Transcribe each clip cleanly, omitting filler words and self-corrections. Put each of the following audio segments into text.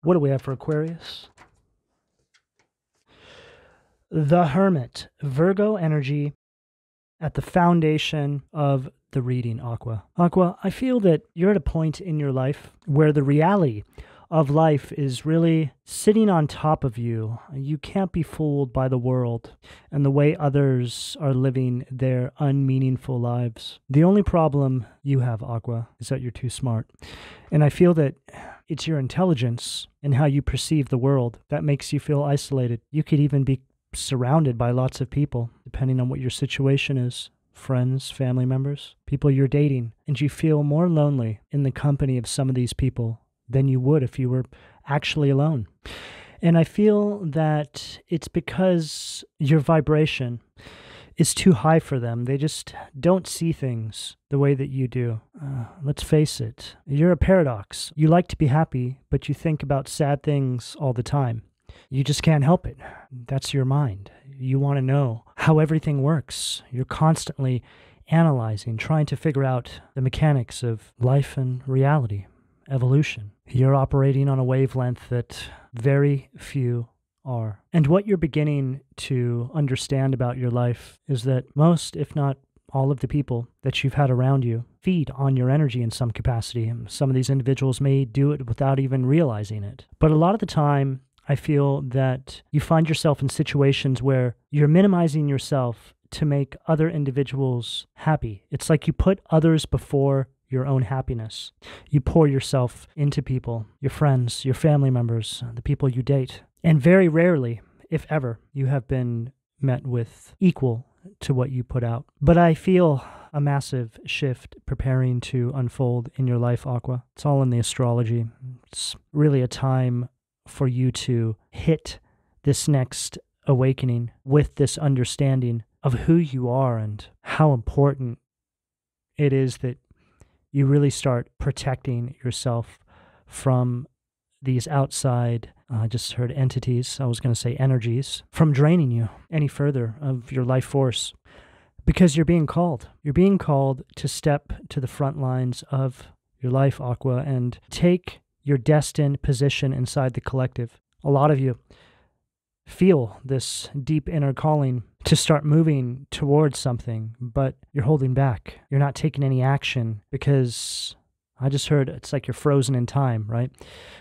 What do we have for Aquarius? The Hermit, Virgo energy at the foundation of the reading, Aqua. Aqua, I feel that you're at a point in your life where the reality of life is really sitting on top of you. You can't be fooled by the world and the way others are living their unmeaningful lives. The only problem you have, Aqua, is that you're too smart. And I feel that it's your intelligence and how you perceive the world that makes you feel isolated. You could even be surrounded by lots of people, depending on what your situation is. Friends, family members, people you're dating, and you feel more lonely in the company of some of these people than you would if you were actually alone. And I feel that it's because your vibration is too high for them. They just don't see things the way that you do. Let's face it, you're a paradox. You like to be happy, but you think about sad things all the time. You just can't help it. That's your mind. You want to know how everything works. You're constantly analyzing, trying to figure out the mechanics of life and reality, evolution. You're operating on a wavelength that very few are. And what you're beginning to understand about your life is that most, if not all of the people that you've had around you feed on your energy in some capacity. Some of these individuals may do it without even realizing it. But a lot of the time, I feel that you find yourself in situations where you're minimizing yourself to make other individuals happy. It's like you put others before your own happiness. You pour yourself into people, your friends, your family members, the people you date. And very rarely, if ever, you have been met with equal to what you put out. But I feel a massive shift preparing to unfold in your life, Aqua. It's all in the astrology. It's really a time for you to hit this next awakening with this understanding of who you are and how important it is that you really start protecting yourself from these outside, I just heard entities, I was going to say energies, from draining you any further of your life force. Because you're being called. You're being called to step to the front lines of your life, Aqua, and take your destined position inside the collective. A lot of you feel this deep inner calling to start moving towards something, but you're holding back. You're not taking any action because I just heard it's like you're frozen in time, right?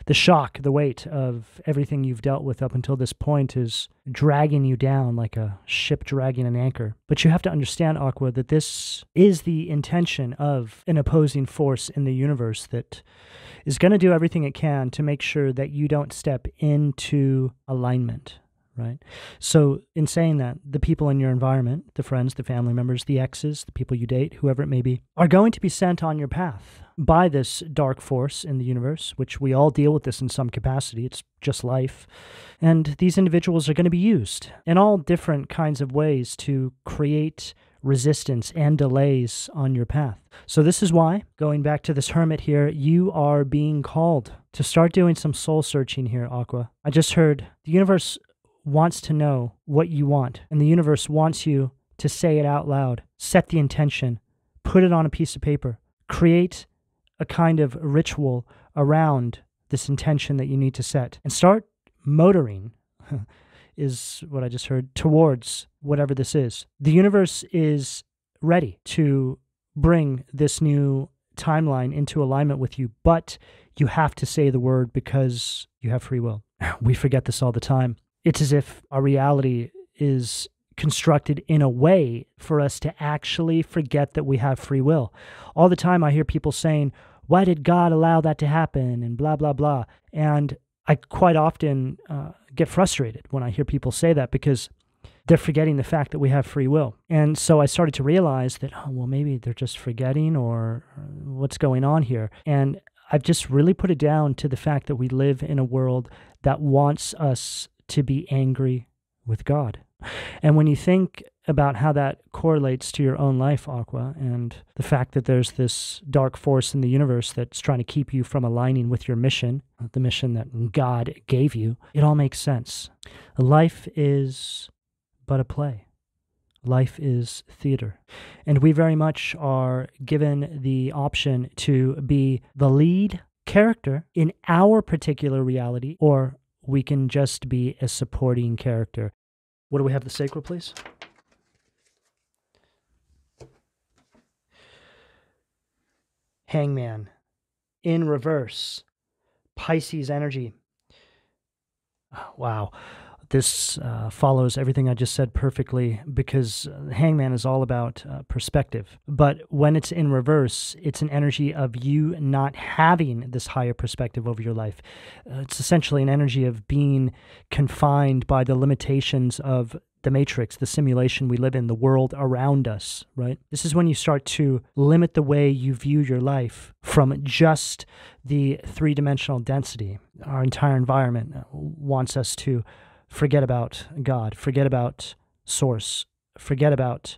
The shock, the weight of everything you've dealt with up until this point is dragging you down like a ship dragging an anchor. But you have to understand, Aqua, that this is the intention of an opposing force in the universe that is going to do everything it can to make sure that you don't step into alignment, right? So in saying that, the people in your environment, the friends, the family members, the exes, the people you date, whoever it may be, are going to be sent on your path by this dark force in the universe, which we all deal with this in some capacity. It's just life. And these individuals are going to be used in all different kinds of ways to create resistance and delays on your path. So this is why, going back to this hermit here, you are being called to start doing some soul searching here, Aqua. I just heard the universe wants to know what you want, and the universe wants you to say it out loud. Set the intention, put it on a piece of paper, create a kind of ritual around this intention that you need to set, and start motoring is what I just heard, towards whatever this is. The universe is ready to bring this new timeline into alignment with you, but you have to say the word because you have free will. We forget this all the time. It's as if our reality is constructed in a way for us to actually forget that we have free will. All the time I hear people saying, why did God allow that to happen? And blah, blah, blah. And I quite often get frustrated when I hear people say that because they're forgetting the fact that we have free will. And so I started to realize that, oh, well, maybe they're just forgetting or what's going on here. And I've just really put it down to the fact that we live in a world that wants us to be angry with God. And when you think about how that correlates to your own life, Aqua, and the fact that there's this dark force in the universe that's trying to keep you from aligning with your mission, the mission that God gave you, it all makes sense. Life is but a play. Life is theater. And we very much are given the option to be the lead character in our particular reality, or we can just be a supporting character. What do we have the sacral, please? Hangman. In reverse. Pisces energy. Wow. This follows everything I just said perfectly, because Hangman is all about perspective. But when it's in reverse, it's an energy of you not having this higher perspective over your life. It's essentially an energy of being confined by the limitations of the matrix, the simulation we live in, the world around us, right? This is when you start to limit the way you view your life from just the three-dimensional density. Our entire environment wants us to forget about God, forget about Source, forget about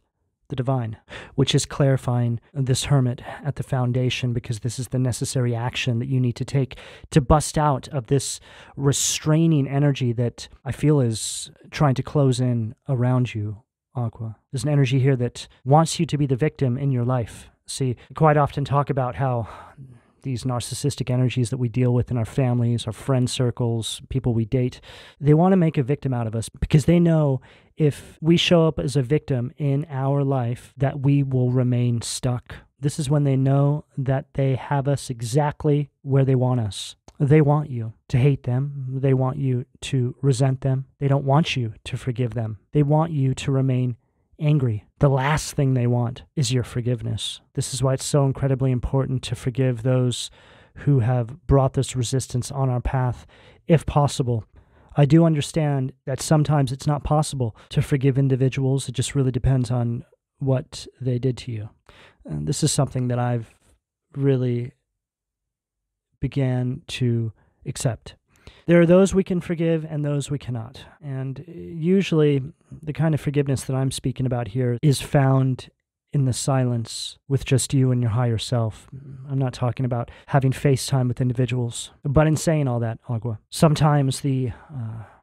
the divine, which is clarifying this hermit at the foundation, because this is the necessary action that you need to take to bust out of this restraining energy that I feel is trying to close in around you, Aqua. There's an energy here that wants you to be the victim in your life. See, I quite often talk about how these narcissistic energies that we deal with in our families, our friend circles, people we date, they want to make a victim out of us because they know if we show up as a victim in our life that we will remain stuck. This is when they know that they have us exactly where they want us. They want you to hate them. They want you to resent them. They don't want you to forgive them. They want you to remain angry. The last thing they want is your forgiveness. This is why it's so incredibly important to forgive those who have brought this resistance on our path, if possible. I do understand that sometimes it's not possible to forgive individuals. It just really depends on what they did to you. And this is something that I've really began to accept. There are those we can forgive and those we cannot. And usually the kind of forgiveness that I'm speaking about here is found in the silence with just you and your higher self. I'm not talking about having FaceTime with individuals. But in saying all that, Agua, sometimes the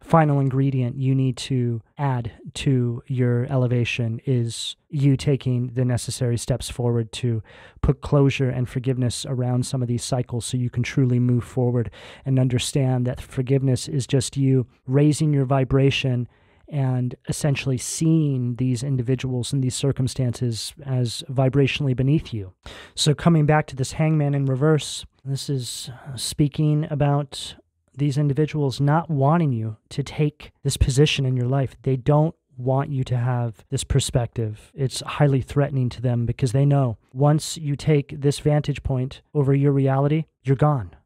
final ingredient you need to add to your elevation is you taking the necessary steps forward to put closure and forgiveness around some of these cycles so you can truly move forward and understand that forgiveness is just you raising your vibration and essentially seeing these individuals and these circumstances as vibrationally beneath you. So coming back to this hangman in reverse, this is speaking about these individuals not wanting you to take this position in your life. They don't want you to have this perspective. It's highly threatening to them because they know once you take this vantage point over your reality, you're gone.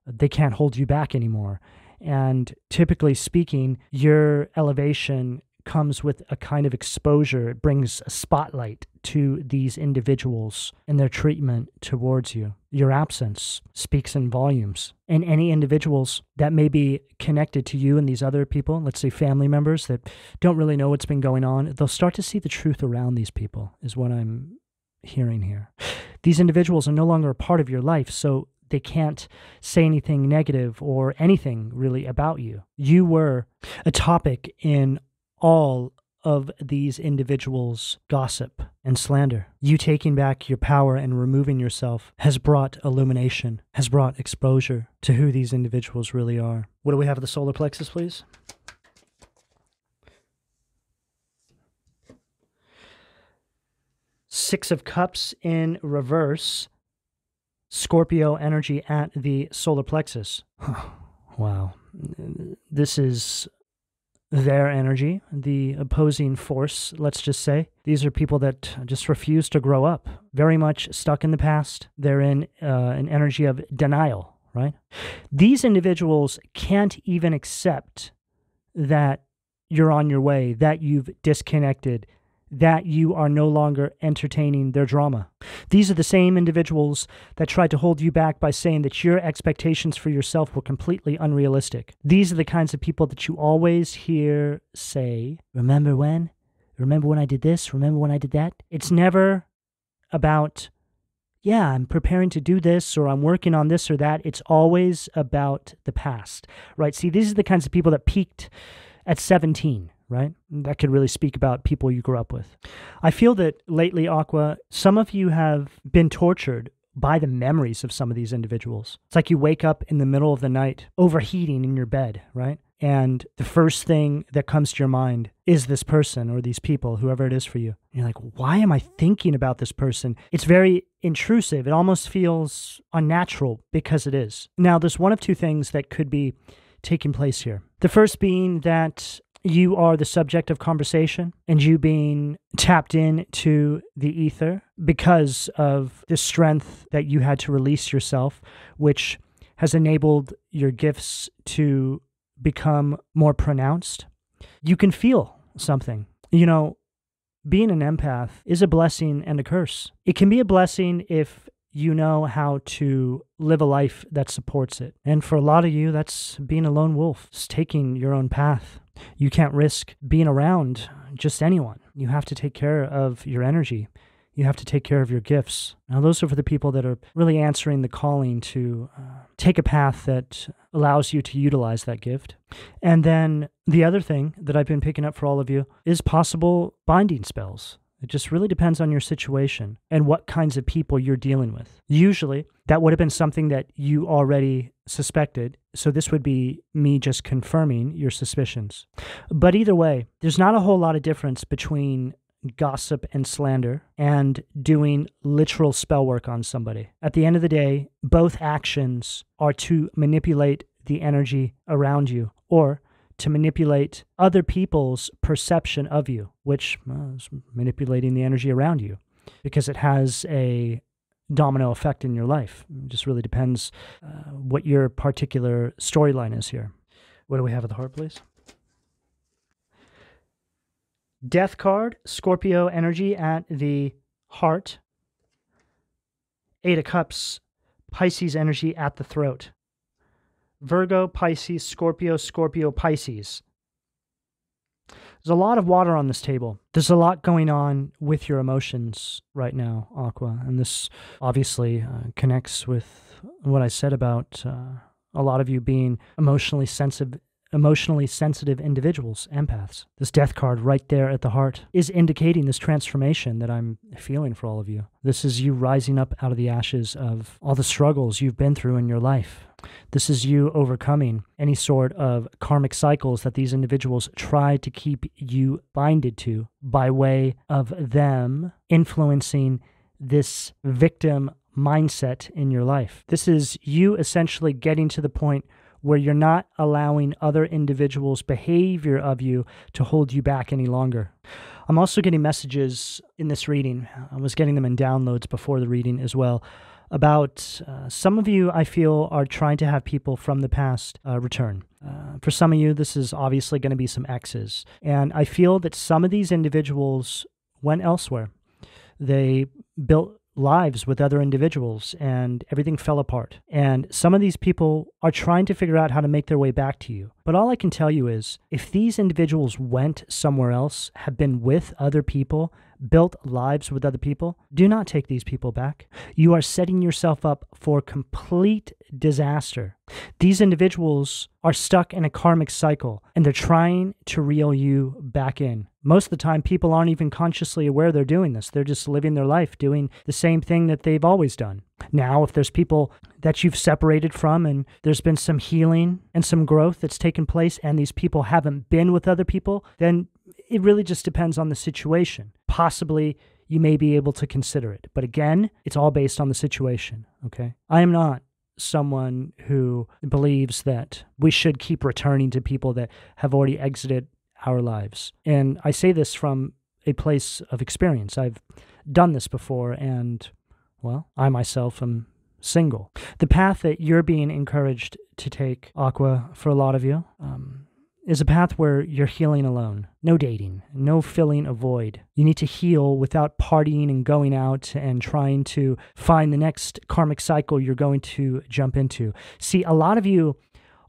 They can't hold you back anymore. And typically speaking, your elevation comes with a kind of exposure. It brings a spotlight to these individuals and their treatment towards you. Your absence speaks in volumes. And any individuals that may be connected to you and these other people, let's say family members that don't really know what's been going on, they'll start to see the truth around these people, is what I'm hearing here. These individuals are no longer a part of your life, so they can't say anything negative or anything really about you. You were a topic in all of these individuals' gossip and slander. You taking back your power and removing yourself has brought illumination, has brought exposure to who these individuals really are. What do we have at the solar plexus, please? Six of Cups in reverse. Scorpio energy at the solar plexus. Wow. This is their energy, the opposing force, let's just say. These are people that just refuse to grow up, very much stuck in the past. They're in an energy of denial, right? These individuals can't even accept that you're on your way, that you've disconnected, that you are no longer entertaining their drama. These are the same individuals that tried to hold you back by saying that your expectations for yourself were completely unrealistic. These are the kinds of people that you always hear say, remember when? Remember when I did this? Remember when I did that? It's never about, yeah, I'm preparing to do this or I'm working on this or that. It's always about the past, right? See, these are the kinds of people that peaked at 17, right? That could really speak about people you grew up with. I feel that lately, Aqua, some of you have been tortured by the memories of some of these individuals. It's like you wake up in the middle of the night, overheating in your bed, right? And the first thing that comes to your mind is this person or these people, whoever it is for you. And you're like, why am I thinking about this person? It's very intrusive. It almost feels unnatural because it is. Now, there's one of two things that could be taking place here. The first being that you are the subject of conversation and you being tapped into the ether because of the strength that you had to release yourself, which has enabled your gifts to become more pronounced. You can feel something. You know, being an empath is a blessing and a curse. It can be a blessing if you know how to live a life that supports it. And for a lot of you, that's being a lone wolf. It's taking your own path. You can't risk being around just anyone. You have to take care of your energy. You have to take care of your gifts. Now, those are for the people that are really answering the calling to take a path that allows you to utilize that gift. And then the other thing that I've been picking up for all of you is possible binding spells. It just really depends on your situation and what kinds of people you're dealing with. Usually, that would have been something that you already suspected, so this would be me just confirming your suspicions. But either way, there's not a whole lot of difference between gossip and slander and doing literal spell work on somebody. At the end of the day, both actions are to manipulate the energy around you or to manipulate other people's perception of you, which is manipulating the energy around you because it has a domino effect in your life. It just really depends what your particular storyline is here. What do we have at the heart, please? Death card, Scorpio energy at the heart. Eight of Cups, Pisces energy at the throat. Virgo, Pisces, Scorpio, Scorpio, Pisces. There's a lot of water on this table. There's a lot going on with your emotions right now, Aqua. And this obviously connects with what I said about a lot of you being emotionally sensitive individuals, empaths. This death card right there at the heart is indicating this transformation that I'm feeling for all of you. This is you rising up out of the ashes of all the struggles you've been through in your life. This is you overcoming any sort of karmic cycles that these individuals try to keep you binded to by way of them influencing this victim mindset in your life. This is you essentially getting to the point where you're not allowing other individuals' behavior of you to hold you back any longer. I'm also getting messages in this reading. I was getting them in downloads before the reading as well, about some of you I feel are trying to have people from the past return. For some of you, this is obviously going to be some exes. And I feel that some of these individuals went elsewhere. They built lives with other individuals and everything fell apart. And some of these people are trying to figure out how to make their way back to you. But all I can tell you is if these individuals went somewhere else, have been with other people, built lives with other people, do not take these people back. You are setting yourself up for complete disaster. These individuals are stuck in a karmic cycle and they're trying to reel you back in. Most of the time, people aren't even consciously aware they're doing this. They're just living their life doing the same thing that they've always done. Now, if there's people that you've separated from and there's been some healing and some growth that's taken place and these people haven't been with other people, then it really just depends on the situation. Possibly you may be able to consider it. But again, it's all based on the situation, okay? I am not someone who believes that we should keep returning to people that have already exited our lives. And I say this from a place of experience. I've done this before and, well, I myself am single. The path that you're being encouraged to take, Aqua, for a lot of you, is a path where you're healing alone. No dating, no filling a void. You need to heal without partying and going out and trying to find the next karmic cycle you're going to jump into. See, a lot of you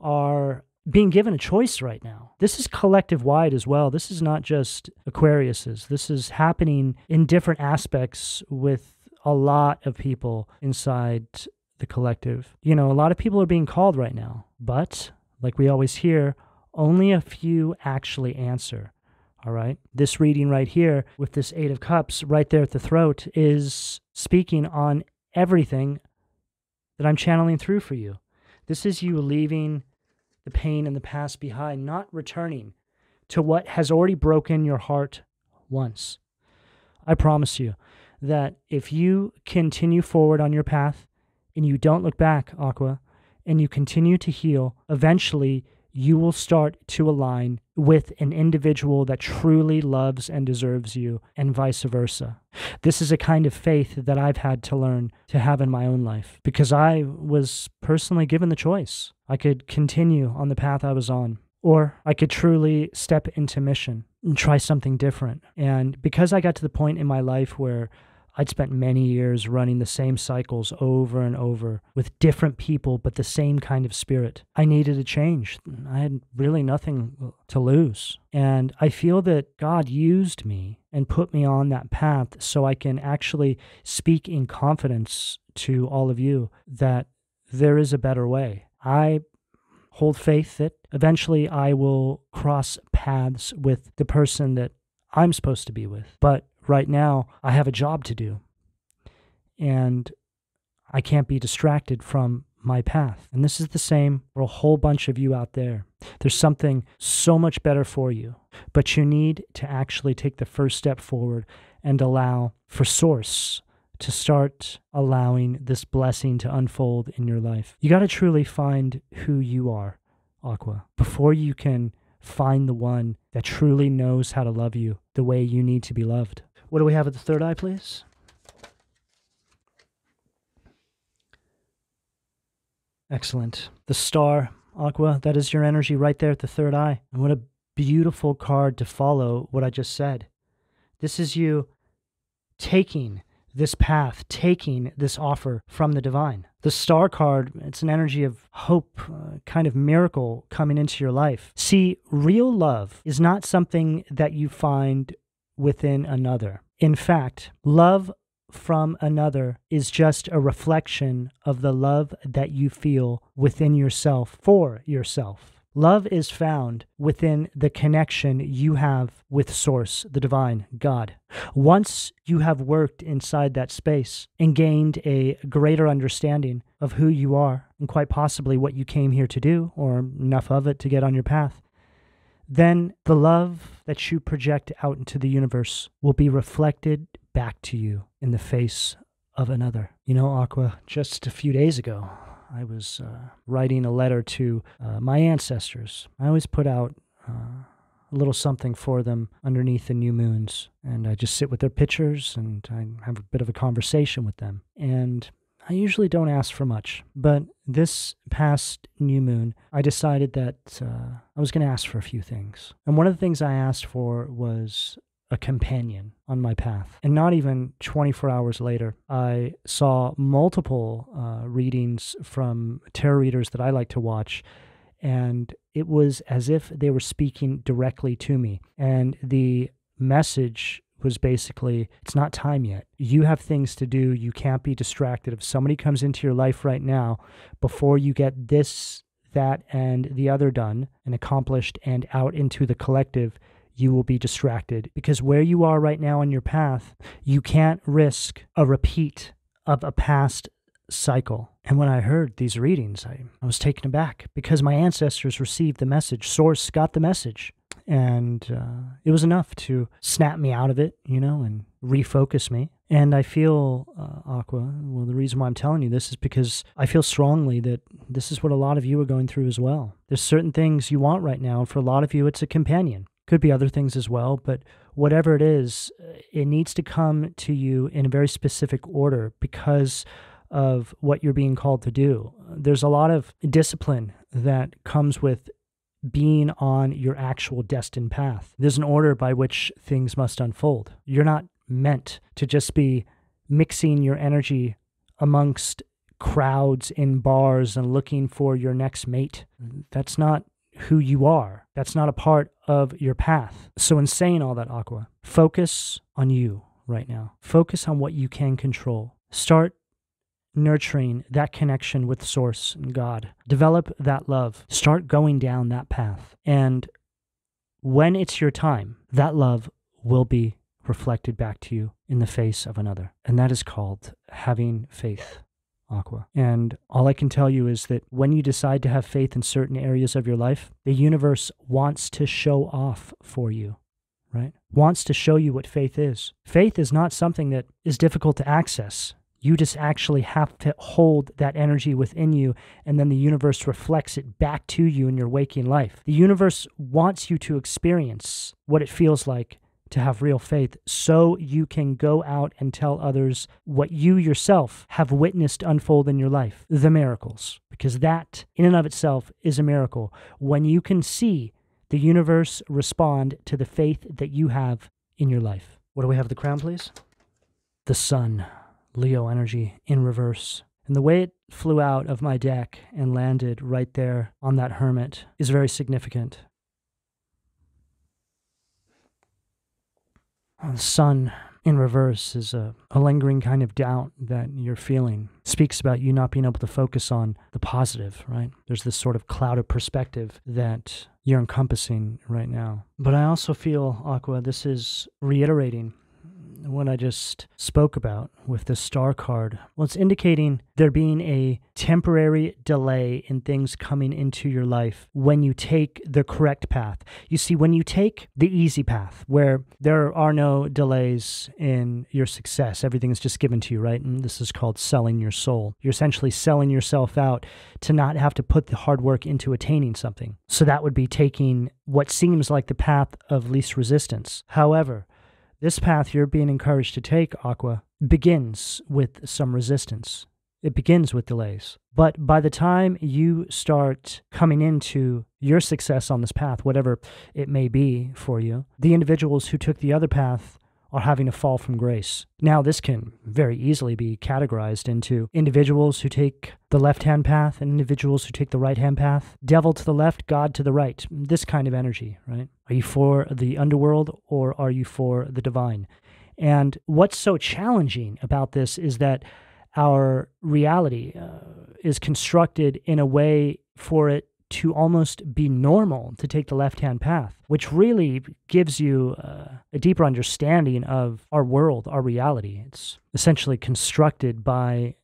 are being given a choice right now. This is collective-wide as well. This is not just Aquarius's. This is happening in different aspects with a lot of people inside the collective. You know, a lot of people are being called right now, but like we always hear, only a few actually answer, all right? This reading right here with this Eight of Cups right there at the throat is speaking on everything that I'm channeling through for you. This is you leaving the pain and the past behind, not returning to what has already broken your heart once. I promise you that if you continue forward on your path and you don't look back, Aqua, and you continue to heal, eventually you will start to align with an individual that truly loves and deserves you, and vice versa. This is a kind of faith that I've had to learn to have in my own life, because I was personally given the choice. I could continue on the path I was on, or I could truly step into mission and try something different. And because I got to the point in my life where I'd spent many years running the same cycles over and over with different people, but the same kind of spirit, I needed a change. I had really nothing to lose. And I feel that God used me and put me on that path so I can actually speak in confidence to all of you that there is a better way. I hold faith that eventually I will cross paths with the person that I'm supposed to be with. But right now, I have a job to do, and I can't be distracted from my path. And this is the same for a whole bunch of you out there. There's something so much better for you, but you need to actually take the first step forward and allow for Source to start allowing this blessing to unfold in your life. You got to truly find who you are, Aqua, before you can find the one that truly knows how to love you the way you need to be loved. What do we have at the third eye, please? Excellent. The star, Aqua, that is your energy right there at the third eye. And what a beautiful card to follow what I just said. This is you taking this path, taking this offer from the divine. The star card, it's an energy of hope, kind of miracle coming into your life. See, real love is not something that you find within another. In fact, love from another is just a reflection of the love that you feel within yourself for yourself. Love is found within the connection you have with Source, the divine, God. Once you have worked inside that space and gained a greater understanding of who you are and quite possibly what you came here to do, or enough of it to get on your path, then the love that you project out into the universe will be reflected back to you in the face of another. You know, Aqua, just a few days ago, I was writing a letter to my ancestors. I always put out a little something for them underneath the new moons, and I just sit with their pictures and I have a bit of a conversation with them. And I usually don't ask for much, but this past new moon, I decided that I was going to ask for a few things. And one of the things I asked for was a companion on my path. And not even 24 hours later, I saw multiple readings from tarot readers that I like to watch, and it was as if they were speaking directly to me. And the message was basically, it's not time yet. You have things to do. You can't be distracted. If somebody comes into your life right now, before you get this, that, and the other done and accomplished and out into the collective, you will be distracted. Because where you are right now on your path, you can't risk a repeat of a past cycle. And when I heard these readings, I was taken aback because my ancestors received the message. Source got the message. And it was enough to snap me out of it, you know, and refocus me. And I feel, Aqua, well, the reason why I'm telling you this is because I feel strongly that this is what a lot of you are going through as well. There's certain things you want right now. And for a lot of you, it's a companion. Could be other things as well, but whatever it is, it needs to come to you in a very specific order because of what you're being called to do. There's a lot of discipline that comes with being on your actual destined path. There's an order by which things must unfold. You're not meant to just be mixing your energy amongst crowds in bars and looking for your next mate. That's not who you are. That's not a part of your path. So in saying all that, Aqua, focus on you right now. Focus on what you can control. Start nurturing that connection with Source and God. Develop that love. Start going down that path. And when it's your time, that love will be reflected back to you in the face of another. And that is called having faith, Aqua. And all I can tell you is that when you decide to have faith in certain areas of your life, the universe wants to show off for you, right? Wants to show you what faith is. Faith is not something that is difficult to access. You just actually have to hold that energy within you, and then the universe reflects it back to you in your waking life. The universe wants you to experience what it feels like to have real faith so you can go out and tell others what you yourself have witnessed unfold in your life, the miracles. Because that, in and of itself, is a miracle. When you can see the universe respond to the faith that you have in your life. What do we have at the crown, please? The sun. Leo energy in reverse. And the way it flew out of my deck and landed right there on that hermit is very significant. The sun in reverse is a lingering kind of doubt that you're feeling. It speaks about you not being able to focus on the positive, right? There's this sort of cloud of perspective that you're encompassing right now. But I also feel, Aqua, this is reiterating what I just spoke about with the star card. Well, it's indicating there being a temporary delay in things coming into your life when you take the correct path. You see, when you take the easy path, where there are no delays in your success, everything is just given to you, right? And this is called selling your soul. You're essentially selling yourself out to not have to put the hard work into attaining something. So that would be taking what seems like the path of least resistance. However, this path you're being encouraged to take, Aqua, begins with some resistance. It begins with delays. But by the time you start coming into your success on this path, whatever it may be for you, the individuals who took the other path are having a fall from grace. Now, this can very easily be categorized into individuals who take the left-hand path and individuals who take the right-hand path. Devil to the left, God to the right. This kind of energy, right? Are you for the underworld or are you for the divine? And what's so challenging about this is that our reality is constructed in a way for it to almost be normal to take the left-hand path, which really gives you a deeper understanding of our world, our reality. It's essentially constructed by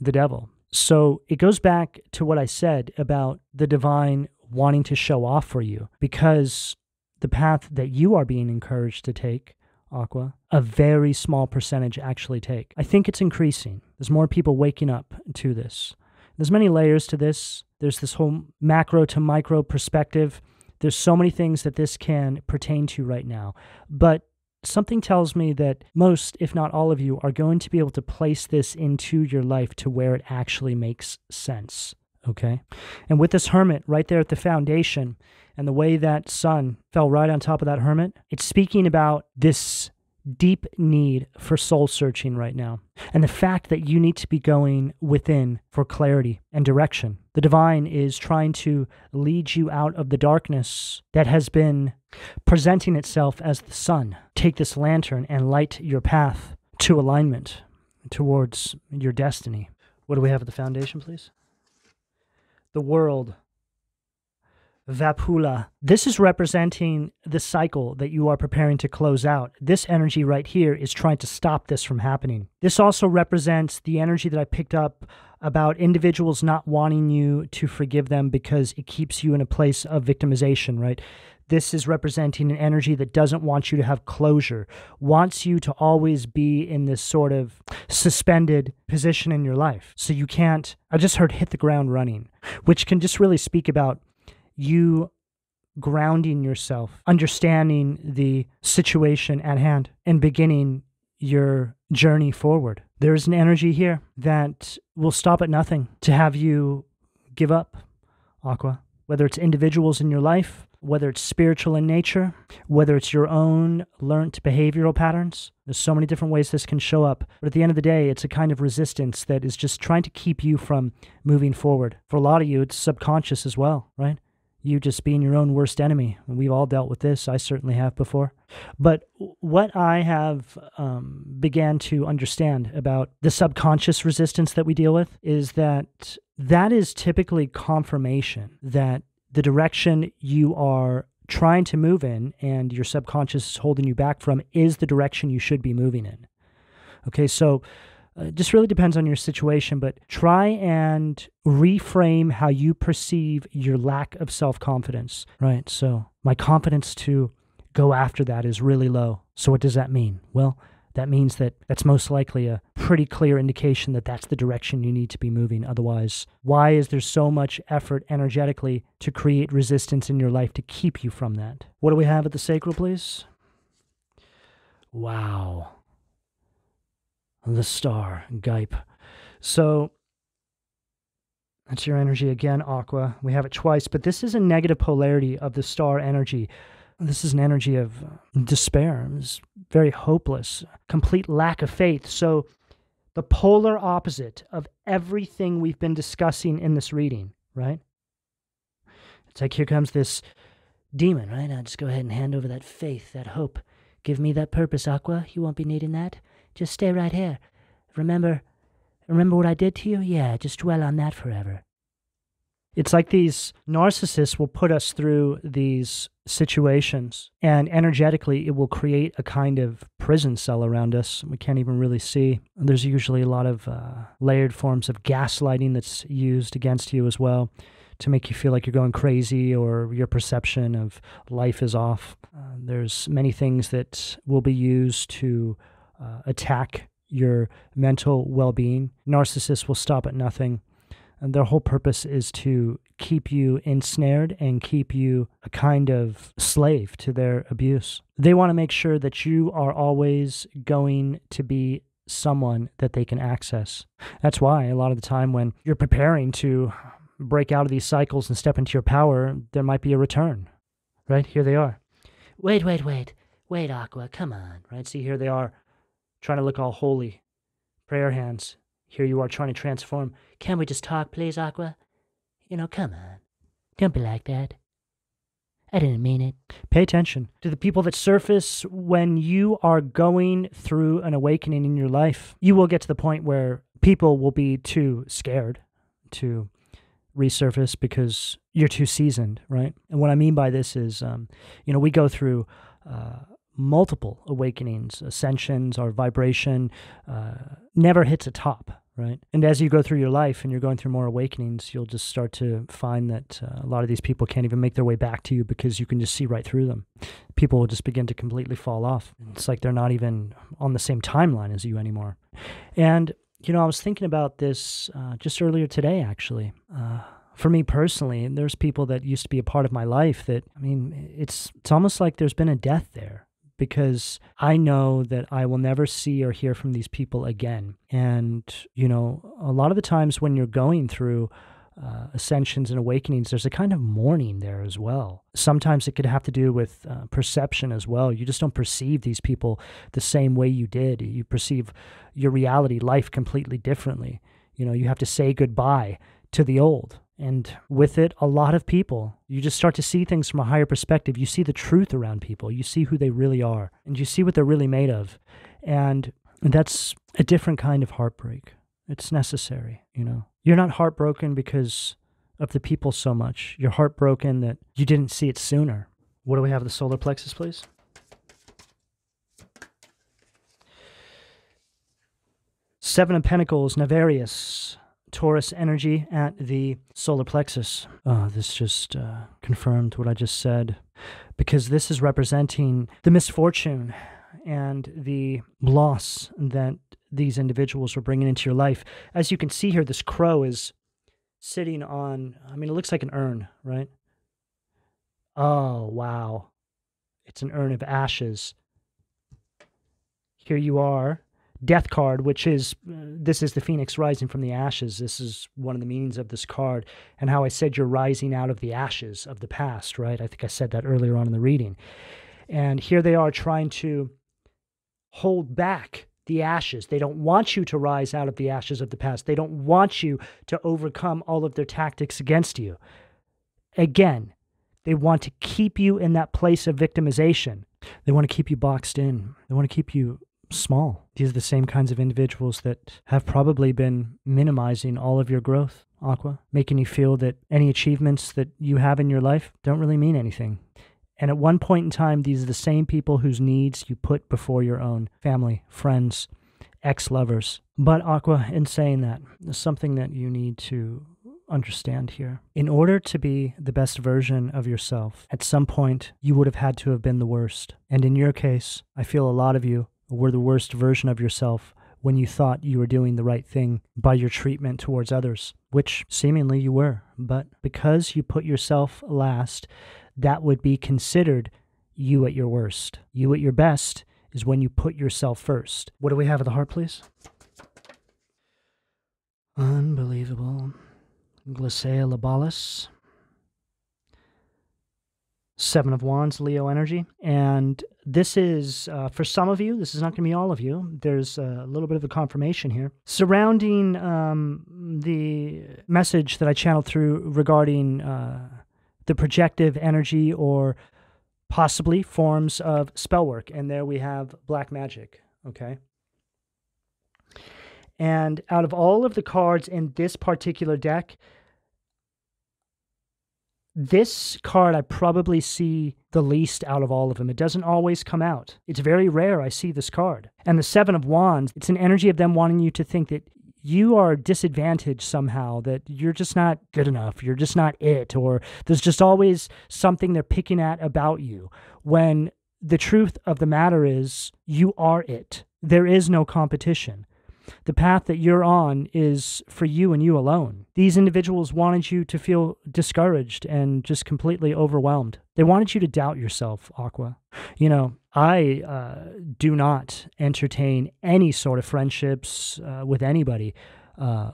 the devil. So it goes back to what I said about the divine wanting to show off for you, because the path that you are being encouraged to take, Aqua, a very small percentage actually take. I think it's increasing. There's more people waking up to this. There's many layers to this. There's this whole macro to micro perspective. There's so many things that this can pertain to right now. But something tells me that most, if not all of you, are going to be able to place this into your life to where it actually makes sense, okay? And with this hermit right there at the foundation, and the way that sun fell right on top of that hermit, it's speaking about this deep need for soul searching right now, and the fact that you need to be going within for clarity and direction. The divine is trying to lead you out of the darkness that has been presenting itself as the sun. Take this lantern and light your path to alignment towards your destiny. What do we have at the foundation, please? The world. Vapula. This is representing the cycle that you are preparing to close out. This energy right here is trying to stop this from happening. This also represents the energy that I picked up about individuals not wanting you to forgive them because it keeps you in a place of victimization, right? This is representing an energy that doesn't want you to have closure, wants you to always be in this sort of suspended position in your life. So you can't, I just heard hit the ground running, which can just really speak about you grounding yourself, understanding the situation at hand, and beginning your journey forward. There's an energy here that will stop at nothing to have you give up, Aqua. Whether it's individuals in your life, whether it's spiritual in nature, whether it's your own learnt behavioral patterns. There's so many different ways this can show up. But at the end of the day, it's a kind of resistance that is just trying to keep you from moving forward. For a lot of you, it's subconscious as well, right? You just being your own worst enemy. We've all dealt with this. I certainly have before. But what I have began to understand about the subconscious resistance that we deal with is that is typically confirmation that the direction you are trying to move in and your subconscious is holding you back from is the direction you should be moving in. Okay, so it just really depends on your situation, but try and reframe how you perceive your lack of self-confidence, right? So my confidence to go after that is really low. So what does that mean? Well, that means that that's most likely a pretty clear indication that that's the direction you need to be moving. Otherwise, why is there so much effort energetically to create resistance in your life to keep you from that? What do we have at the sacral, please? Wow. The star, Gype. So that's your energy again, Aqua. We have it twice, but this is a negative polarity of the star energy. This is an energy of despair. It's very hopeless, complete lack of faith. So the polar opposite of everything we've been discussing in this reading, right? It's like here comes this demon, right? I'll just go ahead and hand over that faith, that hope. Give me that purpose, Aqua. You won't be needing that. Just stay right here. Remember what I did to you? Yeah, just dwell on that forever. It's like these narcissists will put us through these situations, and energetically it will create a kind of prison cell around us we can't even really see. There's usually a lot of layered forms of gaslighting that's used against you as well to make you feel like you're going crazy or your perception of life is off. There's many things that will be used to attack your mental well-being. Narcissists will stop at nothing. And their whole purpose is to keep you ensnared and keep you a kind of slave to their abuse. They want to make sure that you are always going to be someone that they can access. That's why a lot of the time when you're preparing to break out of these cycles and step into your power, there might be a return. Right? Here they are. Wait, Aqua, come on. Right? See, here they are trying to look all holy. Prayer hands. Here you are trying to transform. Can we just talk, please, Aqua? Come on. Don't be like that. I didn't mean it. Pay attention to the people that surface when you are going through an awakening in your life. You will get to the point where people will be too scared to resurface because you're too seasoned, right? And what I mean by this is, we go through multiple awakenings, ascensions, our vibration never hits a top, right? And as you go through your life and you're going through more awakenings, you'll just start to find that a lot of these people can't even make their way back to you because you can just see right through them. People will just begin to completely fall off. It's like they're not even on the same timeline as you anymore. And, I was thinking about this just earlier today, actually. For me personally, there's people that used to be a part of my life that, it's almost like there's been a death there. Because I know that I will never see or hear from these people again. And, a lot of the times when you're going through ascensions and awakenings, there's a kind of mourning there as well. Sometimes it could have to do with perception as well. You just don't perceive these people the same way you did. You perceive your reality, life completely differently. You have to say goodbye to the old. And with it, a lot of people, you just start to see things from a higher perspective. You see the truth around people. You see who they really are. And you see what they're really made of. And that's a different kind of heartbreak. It's necessary, You're not heartbroken because of the people so much. You're heartbroken that you didn't see it sooner. What do we have at the solar plexus, please? Seven of Pentacles, Navarius. Taurus energy at the solar plexus. Oh, this just confirmed what I just said, because this is representing the misfortune and the loss that these individuals are bringing into your life. As you can see here, this crow is sitting on, it looks like an urn, right? Oh, wow. It's an urn of ashes. Here you are. Death card, which is, this is the phoenix rising from the ashes. This is one of the meanings of this card, and how I said you're rising out of the ashes of the past, right? I think I said that earlier on in the reading. And here they are trying to hold back the ashes. They don't want you to rise out of the ashes of the past. They don't want you to overcome all of their tactics against you. Again, they want to keep you in that place of victimization. They want to keep you boxed in. They want to keep you small. These are the same kinds of individuals that have probably been minimizing all of your growth, Aqua, making you feel that any achievements that you have in your life don't really mean anything. And at one point in time, these are the same people whose needs you put before your own: family, friends, ex-lovers. But Aqua, in saying that, there's something that you need to understand here. In order to be the best version of yourself, at some point, you would have had to have been the worst. And in your case, I feel a lot of you were the worst version of yourself when you thought you were doing the right thing by your treatment towards others, which seemingly you were. But because you put yourself last, that would be considered you at your worst. You at your best is when you put yourself first. What do we have at the heart, please? Unbelievable. Glacea labalis. Seven of Wands, Leo energy. And this is, for some of you, this is not going to be all of you. There's a little bit of a confirmation here. Surrounding the message that I channeled through regarding the projective energy or possibly forms of spell work. And there we have black magic, okay? And out of all of the cards in this particular deck, this card I probably see the least out of all of them. It doesn't always come out. It's very rare I see this card. And the Seven of Wands, it's an energy of them wanting you to think that you are disadvantaged somehow, that you're just not good enough, you're just not it, or there's just always something they're picking at about you, when the truth of the matter is you are it. There is no competition. The path that you're on is for you and you alone. These individuals wanted you to feel discouraged and just completely overwhelmed. They wanted you to doubt yourself, Aqua. You know, I do not entertain any sort of friendships with anybody,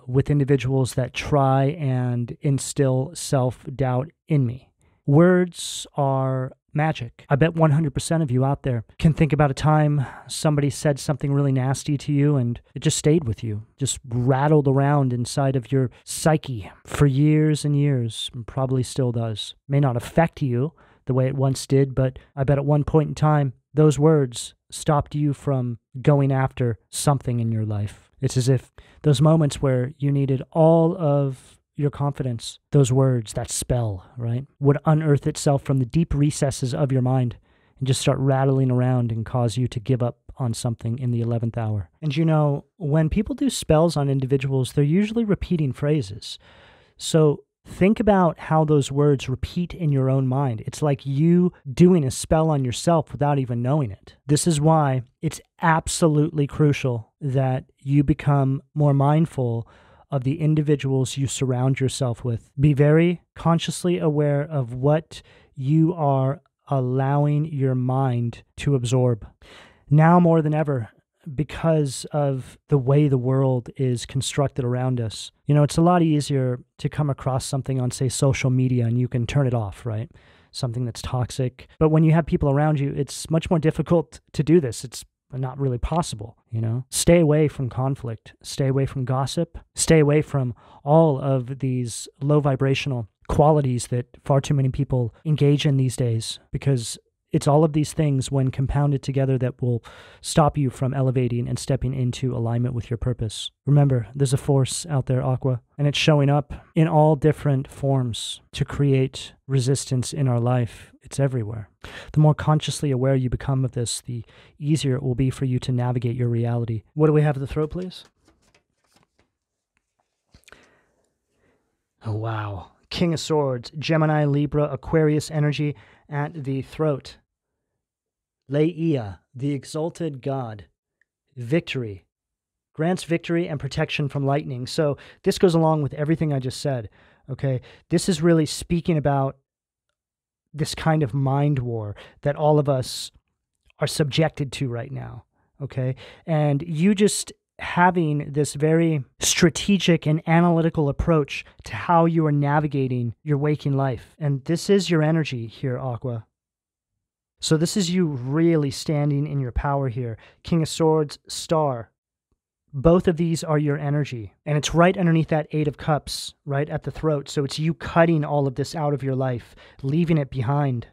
with individuals that try and instill self-doubt in me. Words are magic. I bet 100% of you out there can think about a time somebody said something really nasty to you and it just stayed with you, just rattled around inside of your psyche for years and years, and probably still does. May not affect you the way it once did, but I bet at one point in time, those words stopped you from going after something in your life. It's as if those moments where you needed all of your confidence, those words, that spell, right, would unearth itself from the deep recesses of your mind and just start rattling around and cause you to give up on something in the 11th hour. And you know, when people do spells on individuals, they're usually repeating phrases. So think about how those words repeat in your own mind. It's like you doing a spell on yourself without even knowing it. This is why it's absolutely crucial that you become more mindful of the individuals you surround yourself with. Be very consciously aware of what you are allowing your mind to absorb. Now more than ever, because of the way the world is constructed around us. You know, it's a lot easier to come across something on, say, social media and you can turn it off, right? Something that's toxic. But when you have people around you, it's much more difficult to do this. It's not really possible, you know? Stay away from conflict. Stay away from gossip. Stay away from all of these low vibrational qualities that far too many people engage in these days, because it's all of these things when compounded together that will stop you from elevating and stepping into alignment with your purpose. Remember, there's a force out there, Aqua, and it's showing up in all different forms to create resistance in our life. It's everywhere. The more consciously aware you become of this, the easier it will be for you to navigate your reality. What do we have at the throat, please? Oh, wow. King of Swords, Gemini, Libra, Aquarius energy at the throat. Leia, the exalted god. Victory. Grants victory and protection from lightning. So this goes along with everything I just said, okay? This is really speaking about this kind of mind war that all of us are subjected to right now, okay? And you just having this very strategic and analytical approach to how you are navigating your waking life. And this is your energy here, Aqua. So this is you really standing in your power here. King of Swords, Star. Both of these are your energy. And it's right underneath that Eight of Cups, right at the throat. So it's you cutting all of this out of your life, leaving it behind.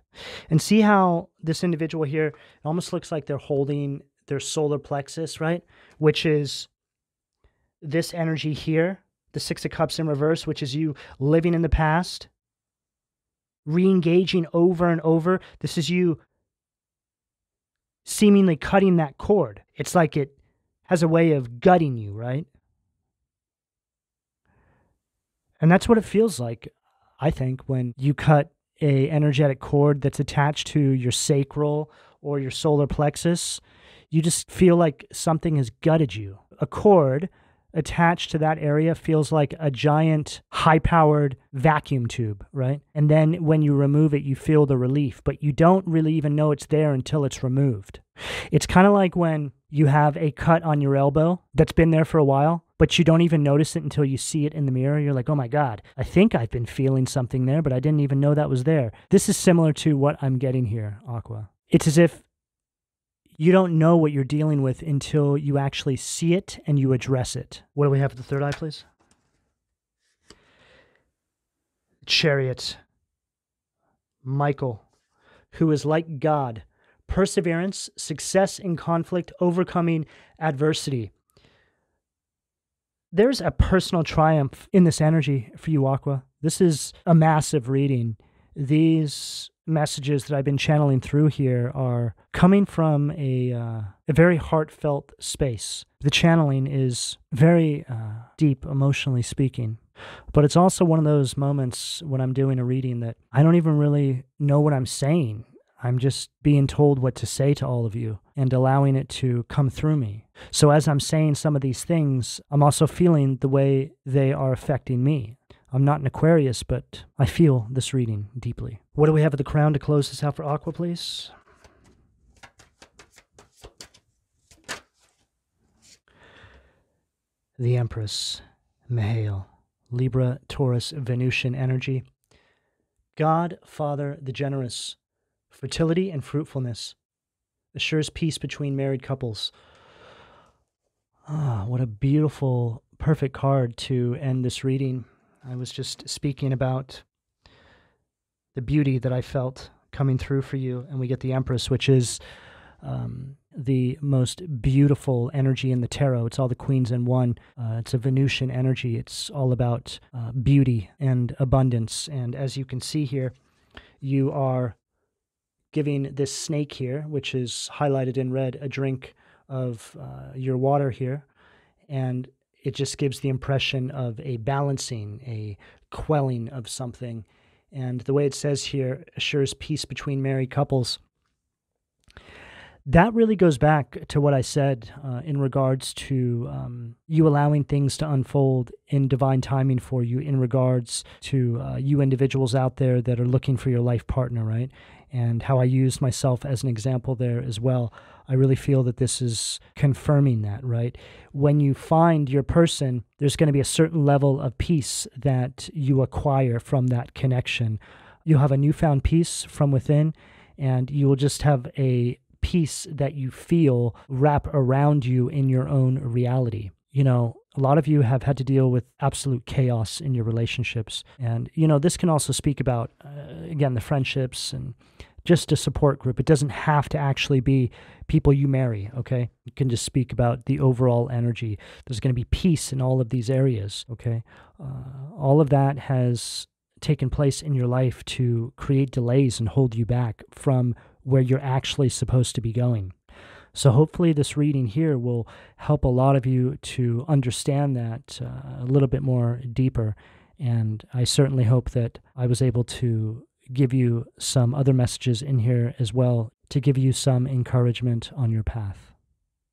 And see how this individual here, it almost looks like they're holding their solar plexus, right? Which is this energy here, the Six of Cups in reverse, which is you living in the past, re-engaging over and over. This is you seemingly cutting that cord. It's like it has a way of gutting you, right? And that's what it feels like, I think, when you cut a energetic cord that's attached to your sacral or your solar plexus. You just feel like something has gutted you. A cord attached to that area feels like a giant, high-powered vacuum tube, right? And then when you remove it, you feel the relief, but you don't really even know it's there until it's removed. It's kind of like when you have a cut on your elbow that's been there for a while, but you don't even notice it until you see it in the mirror. You're like, oh my God, I think I've been feeling something there, but I didn't even know that was there. This is similar to what I'm getting here, Aqua. It's as if you don't know what you're dealing with until you actually see it and you address it. What do we have for the third eye, please? Chariot. Michael, who is like God. Perseverance, success in conflict, overcoming adversity. There's a personal triumph in this energy for you, Aqua. This is a massive reading. These messages that I've been channeling through here are coming from a very heartfelt space. The channeling is very deep, emotionally speaking. But it's also one of those moments when I'm doing a reading that I don't even really know what I'm saying. I'm just being told what to say to all of you and allowing it to come through me. So as I'm saying some of these things, I'm also feeling the way they are affecting me. I'm not an Aquarius, but I feel this reading deeply. What do we have at the crown to close this out for Aqua, please? The Empress, Mihail, Libra, Taurus, Venusian energy. God, Father, the generous, fertility and fruitfulness, assures peace between married couples. Ah, what a beautiful, perfect card to end this reading. I was just speaking about the beauty that I felt coming through for you, and we get the Empress, which is the most beautiful energy in the tarot. It's all the queens in one. It's a Venusian energy. It's all about beauty and abundance. And as you can see here, you are giving this snake here, which is highlighted in red, a drink of your water here. And it just gives the impression of a balancing, a quelling of something. And the way it says here, assures peace between married couples. That really goes back to what I said in regards to you allowing things to unfold in divine timing for you, in regards to you individuals out there that are looking for your life partner, right? And how I used myself as an example there as well. I really feel that this is confirming that, right? When you find your person, there's going to be a certain level of peace that you acquire from that connection. You'll have a newfound peace from within, and you will just have a peace that you feel wrap around you in your own reality. You know, a lot of you have had to deal with absolute chaos in your relationships. And, you know, this can also speak about, again, the friendships and just a support group. It doesn't have to actually be people you marry, okay? You can just speak about the overall energy. There's going to be peace in all of these areas, okay? All of that has taken place in your life to create delays and hold you back from where you're actually supposed to be going. So hopefully this reading here will help a lot of you to understand that a little bit more deeper. And I certainly hope that I was able to give you some other messages in here as well to give you some encouragement on your path.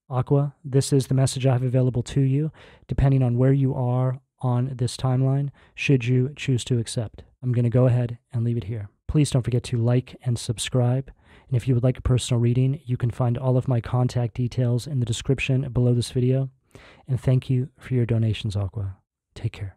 Aqua, this is the message I have available to you, depending on where you are on this timeline, should you choose to accept. I'm going to go ahead and leave it here. Please don't forget to like and subscribe. And if you would like a personal reading, you can find all of my contact details in the description below this video. And thank you for your donations, Aqua. Take care.